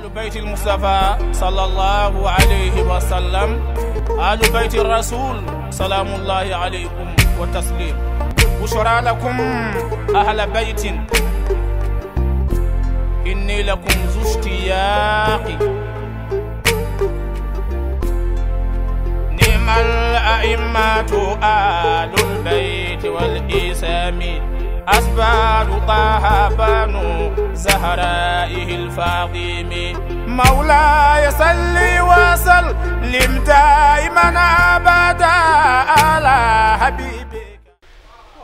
آل بيت المصطفى صلى الله عليه وسلم، آل بيت الرسول سلام الله عليكم وتسليم. بشرى لكم أهل بيت إني لكم ذو اشتياق، نعم الأئمة آل البيت والإسام، أسباب طه بنو زهرائه الفاطم. مولاي صل وسلم دائما أبدا على حبيبك.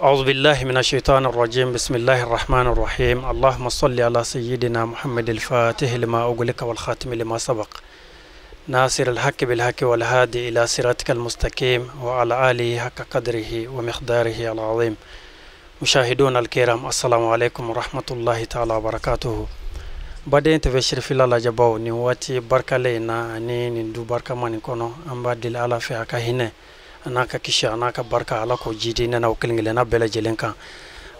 أعوذ بالله من الشيطان الرجيم. بسم الله الرحمن الرحيم. اللهم صل على سيدنا محمد الفاتح لما أغلق والخاتم لما سبق، ناصر الحق بالحق والهادي إلى صراطك المستقيم، وعلى آله حق قدره ومقداره العظيم. مشاهدون الكرام، السلام عليكم ورحمة الله تعالى وبركاته. بعدين تبشر في الله جباو نواتي بركة لنا أني ندو بركة ما نكونو أم بدل على في أكهنة أناك كيشة أناك بركة على كوجيدنا نوكلين لنا بلا جلنكا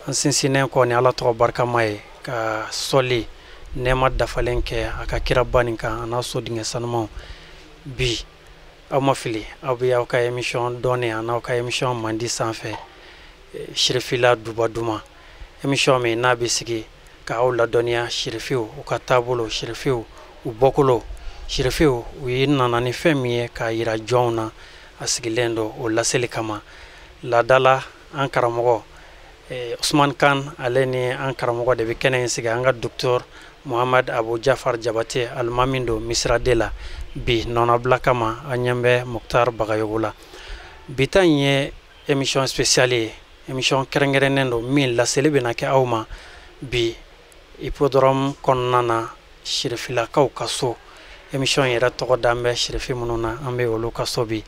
أنسينين كوني على تو بركة ماي كسولي نعمة دفالينك أكاكيربانينكا أنا سودين سنمو بي أما فيلي أبي أوكا إميشون دوني أنا أوكا إميشون ماندي سانفه shirifila duba duma emission mi na bisigi ka awla donia shirifiu ukatabulo shirifiu ubokulo shirifiu winana ni femiye ka yira jona asigilendo o laseli kama la dala ankaramogo Usman Khan aleni ankaramogo de bikene siga anga docteur Muhammad Abu Jafar Jabate almamindo Misra dela bi nona blakama anyambe Mukhtar Bagayogula bitanye émission spéciale émission kerengerenendo min la selebena ke awma bi hippodrome konnana shirifila kaw kaso émission yera to dambe shirifi mununa ambe wolu kaso bi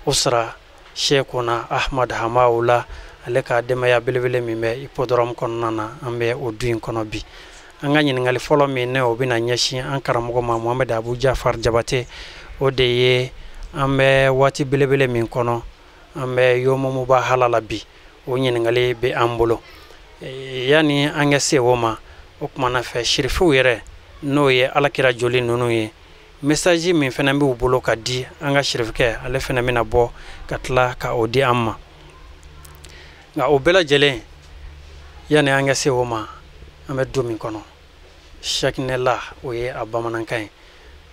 usra shekuna Ahmad Hamaula aleka demaya belebele mimbe hippodrome konnana ambe oduin kono bi anga ngali folo mi ne obina nyashi ankara mogo ma Muhammad Abu Jafar Jabate odeye ambe wati belebele min kono ambe yomo muba halala bi wonyen ngali be ambulo yani anga se woma okmana fe shirifu yere no ye alakira joli nunu ye message min fena be ubulo ka di anga shirifke ale fena mina bo katla ka odi amma nga obela jele yani anga se woma ame domin kono sheknela oye abamanankai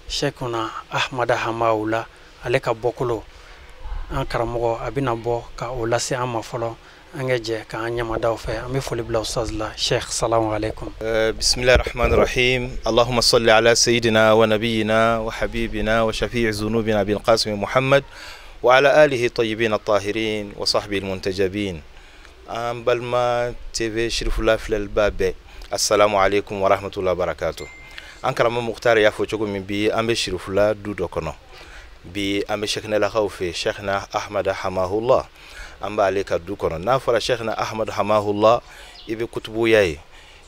shekuna Ahmad Hamaula ale ka bokulo an karamogo abina bo ka o lase amma folo angeje ka anyama daw fe ami foli bla ustaz la sheikh assalamu alaykum. Bismillahir rahmanir rahim. Allahumma salli ala sayyidina wa nabiyyina wa habibina wa shafi'i dhunubina bil qasim Muhammad wa ala alihi tayyibin at-tahirin wa sahbihi al-muntajabin. Balma TV Shirifullah fil babe. Assalamu alaykum wa rahmatullahi wa barakatuh. An karamo Mukhtar ya fo chogo min bi ambe Shirifullah dudo kono bi ambe sheikhna la khawfi sheikhna Ahmad Hamahullah amba aleka du kono na fara sheikhna Ahmad Hamahullah ibe kutubu yayi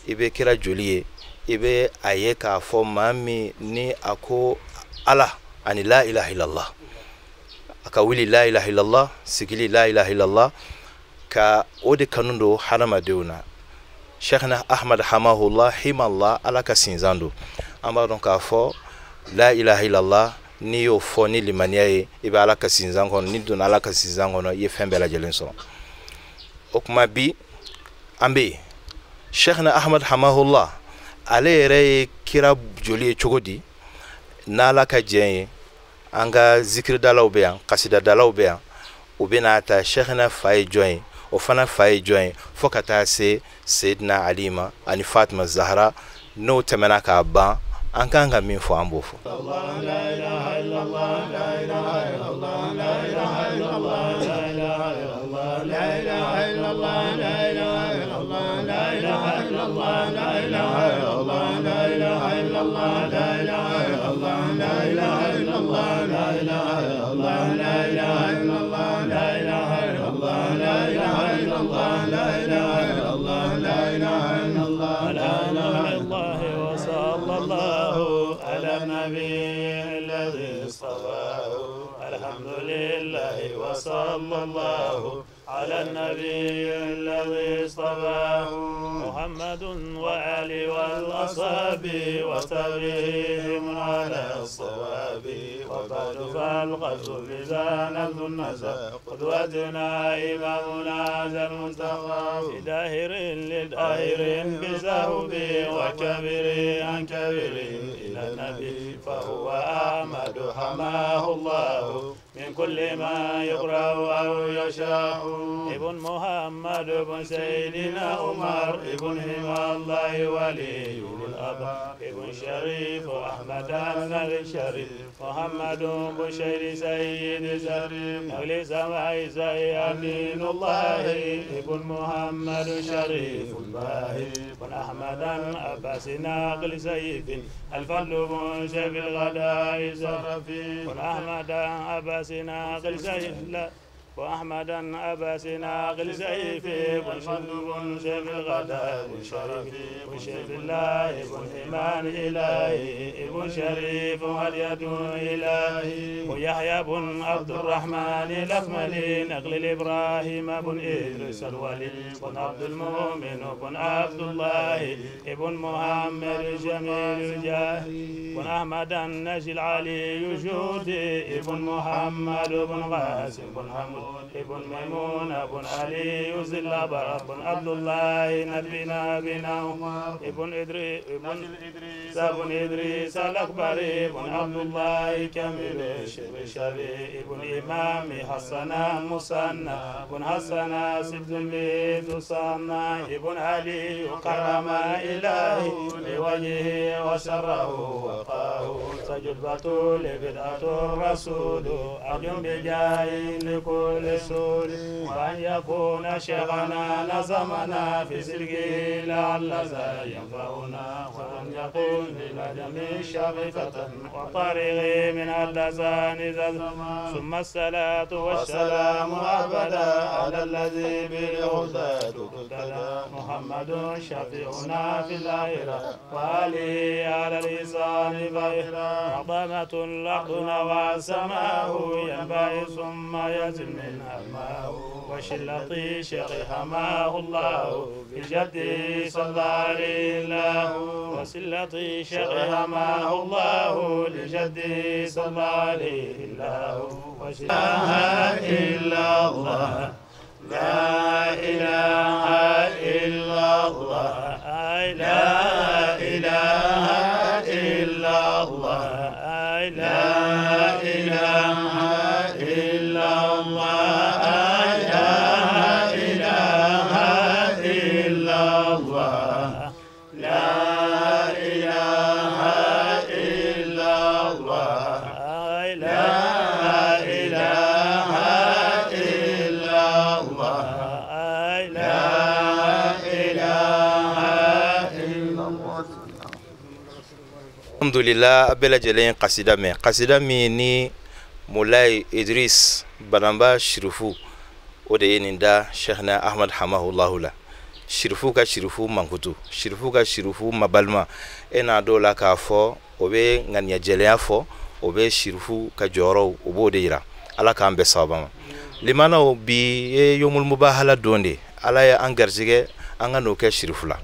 ibe kira joliye ibe ayeka fo mami ni ako ala ani la ilaha illallah aka wili la ilaha illallah sigili la ilaha illallah ka ode kanundo harama deuna sheikhna Ahmad Hamahullah himallah alaka sinzando amba donc ka fo la ilaha illallah ni yo foni limaniaye ibe ala kasinzango ni don ala kasinzango no ye fembela jelenso okuma bi ambe sheikhna Ahmad Hamahullah ale re kira joli chogodi nala ka jenye anga zikr dalaw be an qasida dalaw be an ubina ta sheikhna fay join o fana fay join fokata se sayyidina alima ani Fatima Zahra no temena ka ba ankanga min fo ambofo Allah la ilaha illallah la ilaha illallah la ilaha illallah la ilaha illallah la ilaha illallah la ilaha illallah la ilaha illallah la ilaha illallah la ilaha illallah la ilaha illallah la ilaha illallah la ilaha illallah la ilaha illallah la ilaha illallah la ilaha illallah la ilaha illallah la ilaha illallah la ilaha illallah wa sallallahu ala nabiy alladhi sawahu alhamdulillah wa sallallahu على النبي الذي اصطفاه محمد وآله والأصحاب وتابعيهم على الصواب وبعد فالقصد إذا نبذ النسب قدوتنا إمامنا ذا المنتقى في داهر لداهر بزهب وكبر عن كبر إلى النبي فهو أحمد حماه الله من كل ما يقرأ أو يشاء ابن محمد ابن سيدنا عمر ابن هما الله ولي الأبا ابن شريف أحمد النبي الشريف محمد بشير سيد زريف أهل سماء زي أمين الله ابن محمد شريف الباهي بن أحمد عباس ناقل سيف الفضل بن شيخ الغداء زرفي بن أحمد عباس ناقل سيف وأحمد أباس ناقل سيف والفضل بن شيخ الغداء شريف وشيخ الله بن إيمان إلهي ابن شريف واليد إلهي ويحيى بن عبد الرحمن الأكمل نقل الإبراهيم بن إدريس الولي بن عبد المؤمن بن عبد الله ابن محمد جميل الجاهي بن أحمد النجي العلي جودي ابن محمد بن قاسم بن حمود ابن ميمون ابن علي يوزل بن عبد الله نبينا بنا ابن إدريس ابن إدريس الأكبر ابن عبد الله كامل الشري ابن إمام حسن مسنى ابن حسن سبت البيت صنى ابن علي كرم إلهي لوجهه وسره وقاه سجد بطول بدعة الرسول أقيم بجاه لكل سور وأن يكون شيخنا نظمنا في سلكه لعل ذا ينفعنا وأن يكون للجميع شريفة وطريقه من اللسان ثم الصلاة والسلام أبدا على الذي بالهدى تقتدى محمد شفيعنا في الآخرة وآله على الإحسان بهرا عظمة الأرض وسماه ينبغي ثم يزل من هماه وشلتي شيخ حماه الله بجده صلى عليه الله وسلتي شيخ حماه الله لجده صلى عليه الله لا إله إلا الله لا إله إلا الله لا إله إلا الله لا إله إلا الله لا إله إلا الله لا إله إلا الله لا إله إلا الله لا إله إلا الله. الحمد لله أبلا جلين قصيدة مي مولاي إدريس بنامبا شرفو وديندا شيخنا أحمد حماه الله لا شرفو كشرفو منكتو شرفو كشرفو مبالما إنا دولا كافو وبي غنيا جليا فو وبي شرفو كجورو وبو ديرا على كام بسابما لمانا بي يوم المباهلة دوندي على يا أنغرزيجي أنغنو كشرفو لا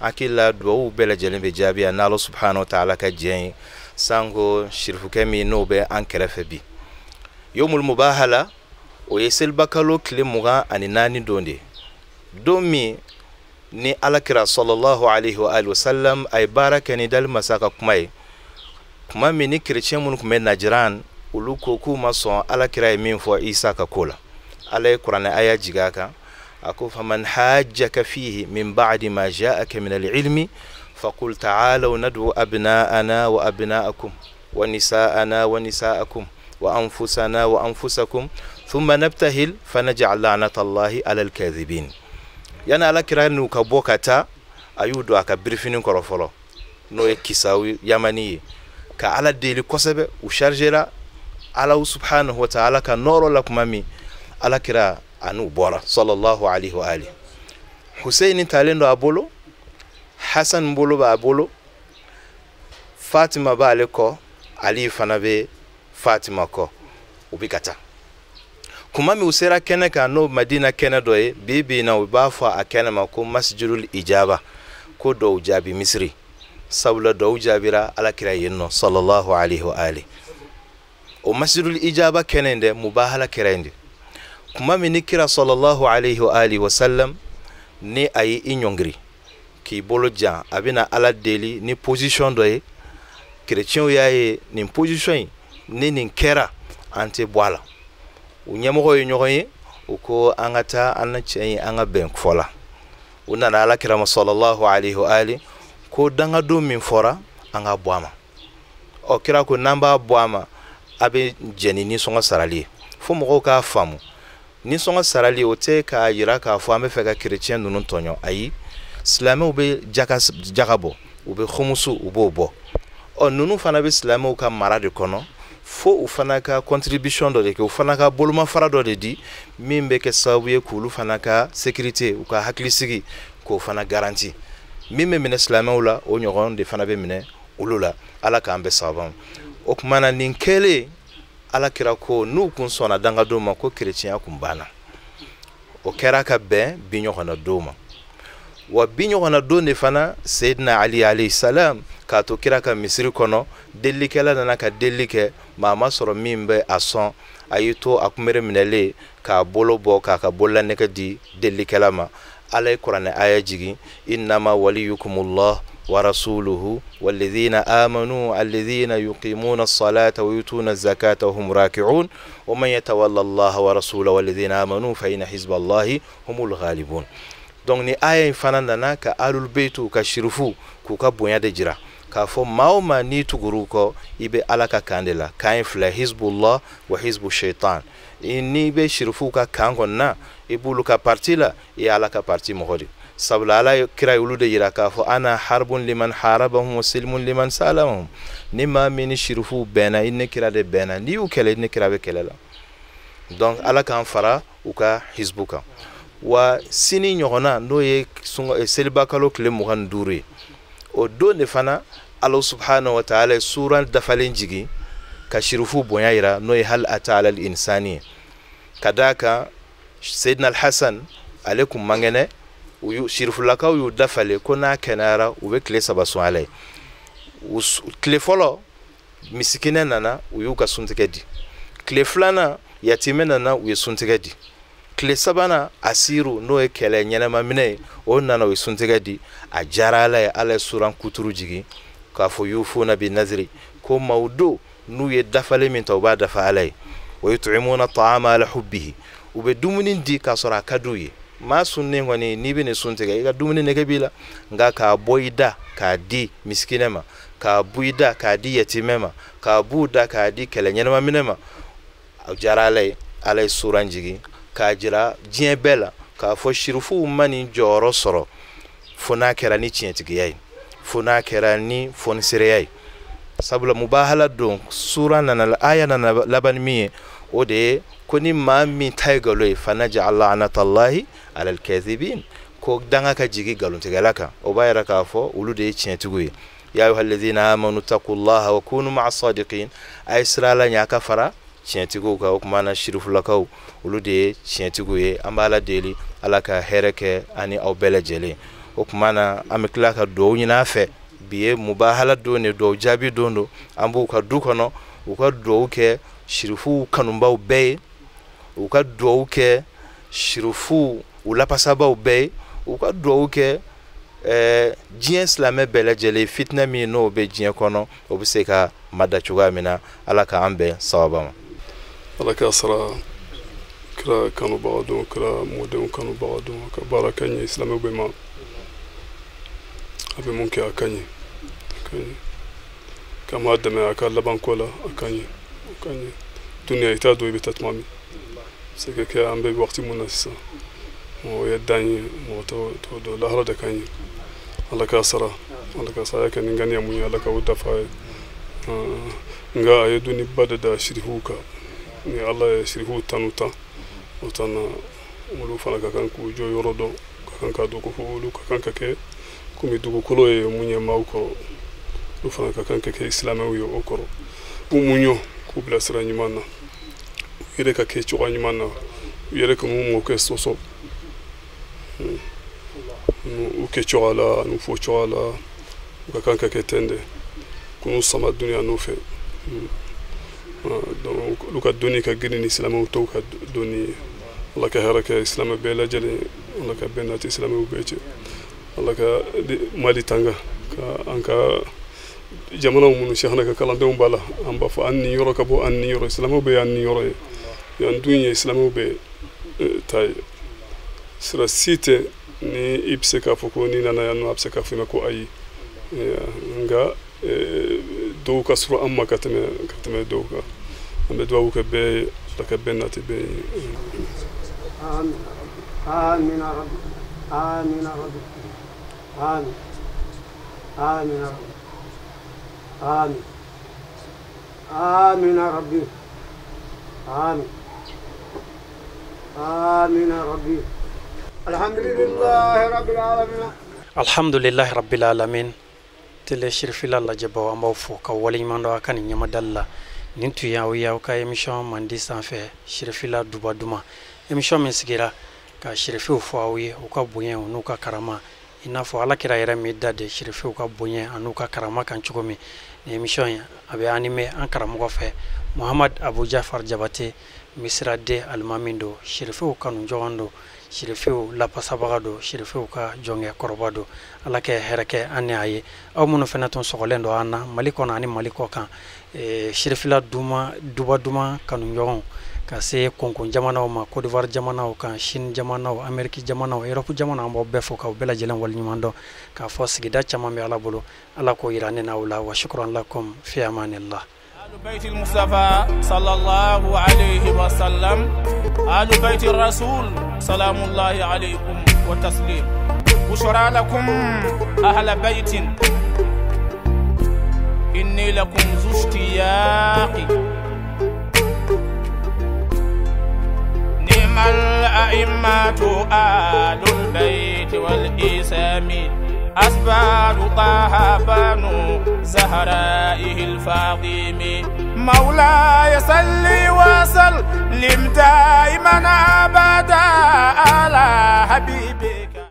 akila duwa bela jelen be jabi na Allah subhanahu wa ta'ala ka jeng sango shirfu kemi no be an kerefe bi yomul mubahala o yesel bakalo kile muga ani nani donde domi ni alakira sallallahu alaihi wa alihi wasallam ay baraka ni dal masaka kumai kuma mini chrétien mun kuma najiran uluko kuma so alakira min fo isa ka kola alay qur'ana aya jigaka أكو فمن حاجك فيه من بعد ما جاءك من العلم فقل تعالوا ندعو أبناءنا وأبناءكم ونساءنا ونساءكم وأنفسنا وأنفسكم ثم نبتهل فنجعل لعنة الله على الكاذبين يعني على كرانو كبوكتا أيودو أكبرفين كرفلو نو كيساوي يمني كعلى الديل كسبة وشرجرا على سبحانه وتعالى كنور لكم مامي على كرا anu bora sallallahu alaihi wa alihi Hussein talendo abolo Hassan mbolo ba abolo Fatima ba aleko Ali fanabe Fatima ko ubikata kumami usera kene ka no Madina kene doye bibi na ubafa akene mako masjidul ijaba ko do ujabi Misri sabula dɔw jaabira alakira yen nɔ sallallahu alaihi wa ali. O masjidul ijaba kɛnɛ dɛ mubahala kɛra yen de. Kuma min ni kira sallallahu alaihi wa alihi wa sallam ni a ye i ɲɔngiri k'i bolo jan a bɛna ala deli ni position dɔ ye chrétienw y'a ye nin position in ni nin kɛra an tɛ bɔ a la. U ɲɛmɔgɔ ye ɲɔgɔn ye u ko an ka taa an na cɛ in an ka bɛn fɔ la. U nana alakira ma sallallahu alaihi wa alihi ko dangadon min fɔra an ka bɔ a ma. Ɔ kira ko n'an b'a bɔ a ma a bɛ jɛn ni nisɔngɔ sarali ye fo mɔgɔw k'a faamu. Nisɔngɔ sarali o tɛ k'a yira k'a fɔ an bɛ fɛ ka chrétien ninnu tɔɲɔ ayi silamɛw bɛ jaga bɔ u bɛ khumusu u b'o bɔ. Ɔ ninnu fana bɛ silamɛw ka mara de kɔnɔ fo u fana ka contribution dɔ de kɛ u fana ka bolomafara dɔ de di min bɛ kɛ sababu ye k'olu fana ka sécurité u ka hakilisigi k'o fana garanti min bɛ minɛ silamɛw la o ɲɔgɔn de fana bɛ minɛ olu la ala k'an bɛ sababu. O tuma na nin kɛlen alakira ko n'u kun sɔnna dangadon ma ko chrétien kun banna. O kɛra ka bɛn bi ɲɔgɔnna don ma. Wa bi ɲɔgɔnna don de fana Seydina Ali alayhi salam k'a to kira ka misiri kɔnɔ delikɛla nana ka deli kɛ maa ma sɔrɔ min bɛ a sɔn a y'i to a kunbere minɛlen k'a bolo bɔ k'a ka bololanɛgɛ di delikɛla ma. Ala ye kuranɛ aya jigin innama waliyukumullah wa rasuluhu walladhina amanu alladhina yuqimuna as-salata wa yutuna az-zakata wa hum raki'un wa man yatawalla Allah wa rasulahu walladhina amanu fa inna hizballahi humul ghalibun. Donc ni aya in fana nana ka alul beitu ka shirifu k'u ka bonya de jira k'a fɔ maa o maa n'i tugur'u kɔ i bɛ ala ka kan de la kan in filɛ hizbullah wa hizbu shaitan. N'i bɛ shirifu ka kan kɔnɔna i b'olu ka parti la i ye ala ka parti mɔgɔ de. Sabula ala kira olu de yira k'a fɔ ana harbun liman harabahum wa silmun liman salamahum. Ni maa min ni shirifu bɛnna i ni kira de bɛnna n'i y'u kɛlɛ i ni kira bɛ kɛlɛ la. Donc ala k'an fara u ka hizbu kan. Wa sini ɲɔgɔnna n'o ye seliba kalo tile 25 ye o don de fana ala subhanahu wa ta'ala ye sura dafalen jigin ka shirifu bonya yira n'o ye hal ata ala al-insani ye. Ka d'a kan Seydina al-Hasan ale kun man kɛnɛ shirifulakaw y'u dafale ko n'a kɛnɛyara u bɛ tile 3 sɔn ala ye. Tile fɔlɔ misikinɛ nana u y'u ka suntigɛ di. Tile filanan yatimɛ nana u ye suntigɛ di. Tile sabanan asiru n'o ye kɛlɛ ɲɛnɛma minɛ ye o nana u ye suntigɛ di. A diyara ala ye ala ye suran kuturu jigin k'a fɔ yufuna bin nazri ko maaw do n'u ye dafalen min ta u b'a dafa ala ye. wa yut'imuna ta'ama ala hubbihi u bɛ dumuni di k'a sɔrɔ a ka d'u ye. Maa sunnen kɔni n'i bɛ nin sun tigɛ i ka dumuni nege b'i la nka k'a bɔ i da k'a di misikinɛ ma k'a bu i da k'a di yatimɛ ma k'a b'u da k'a di kɛlɛ ɲɛnɛma minɛ ma a diyara ala ye suran jigin k'a jira diɲɛ bɛɛ la k'a fɔ shirifuw ma nin jɔyɔrɔ sɔrɔ fo n'a kɛra ni tiɲɛtigiya ye fo n'a kɛra ni fɔnisereya ye. Sabula mubahala don sura nana aya nana laban min ye o de ye ko ni maa min ta ye galo ye fanaj'al la'natallahi ala al-kadhibin ko danga ka jigi galontigɛla kan o b'a yira k'a fɔ olu de ye tiɲɛtigiw ye. Ya ayyuhalladhina amanu taqullaha wa kunu ma'as sadiqin a ye sira la ɲa ka fara tiɲɛtigiw kan o kuma na shirifulakaw olu de ye tiɲɛtigiw ye. An b'a la deli ala ka hɛrɛ kɛ ani aw bɛɛ lajɛlen. O kuma na an bɛ tila ka dugawu ɲini a fɛ bi ye mubahala don de dugawu jaabi don do an b'u ka du kɔnɔ u ka dugawu kɛ shirifuw kanubaw bɛɛ ye u ka dugawu kɛ shirifuw u lapasabaw bɛɛ ye u ka dugawu kɛ diɲɛ silamɛ bɛɛ lajɛlen fitinɛ min n'o bɛ diɲɛ kɔnɔ o bɛ se ka mada cogoya min na ala k'an bɛn sababa ma. ala k'a sara kira kanubaga don kira mɔdenw kanubaga don ka baara kɛ ɲɛ silamɛw bɛɛ ma a bɛ mun kɛ a ka ɲɛ ka maa dɛmɛ a ka labanko la a ka ɲɛ duniya i t'a dɔn i bɛ taa tuma min se ka kɛ an bɛ waati mun na sisan o ye dan ye mɔgɔ t'o dɔn lahara de ka ɲɛ ala k'a sara a kɛ nin ŋaniya mun ye ala k'o dafa ye nka a ye doniba de da shirifuw kan ni ala ye shirifuw tanu tan o tan na olu fana ka kan k'u jɔ yɔrɔ dɔn ka kan k'a dɔn ko fɔ olu ka kan ka kɛ komi dugukolo ye mun ye maaw kɔrɔ olu fana ka kan ka kɛ silamɛw ye o kɔrɔ u muɲɔ k'u bila sira ɲuman na u yɛrɛ ka kɛ cogoya ɲuman na u yɛrɛ ka n'u mɔ kɛ sɔsɔ u kɛ cogoya la n'u fɔ cogoya la ka kanka ke tende kunu sama dunia no fe donc luka doni ka girini islamu to ka doni Allah ka haraka islamu be la jale Allah ka benati islamu be ci Allah ka mali tanga ka anka jamana mun shehna ka kala dem bala amba fa anni yoro ka bo anni yoro islamu be anni yoro yan dunya islamu be tay sira site ni ibse ka foko ni nana yanu abse ka fima ko ayi nga do ka sura amma katame do ka ambe do ka be ka benati be amin amin rabbi amin rabbi amin amin rabbi amin amin rabbi amin amin rabbi alhamdulillahi rabbil alamin alhamdulillahi rabbil alamin tele shirfila la jaba amba fo ka wali mando akani nyama dalla nintu yaw ka emission mandi sanfé shirfila duba duma emission min sigira ka shirfi fo awi o ka bonyen no ka karama ina fo ala kira yere mi dade shirfi o ka bonyen anu ka karama kan chugomi emission abe anime an karamo ko fe Muhammad Abu Jafar Jabate misra de almamindo shirfi o kanu jogondo shirifew la pasabagado shirifew ka jonge korobado ala ke hereke anne aye aw munu fenaton sogolendo anna maliko na ani maliko kan shirifila duba kanu nyon ka se konkon jamana ma Côte d'Ivoire jamana kan Chine jamana Amerique jamana Europe jamana mo befo ka bela jelen wal nyimando ka fo sigida chama be ala bolo ala ko irane na wala wa shukran lakum fi amanillah بيت المصطفى صلى الله عليه وسلم آل بيت الرسول سلام الله عليكم والتسليم بشرى لكم أهل بيت إني لكم ذو اشتياق نعم الأئمة آل البيت والإسام أسباب طه بنو زهرائه الفاطمي مولاي صل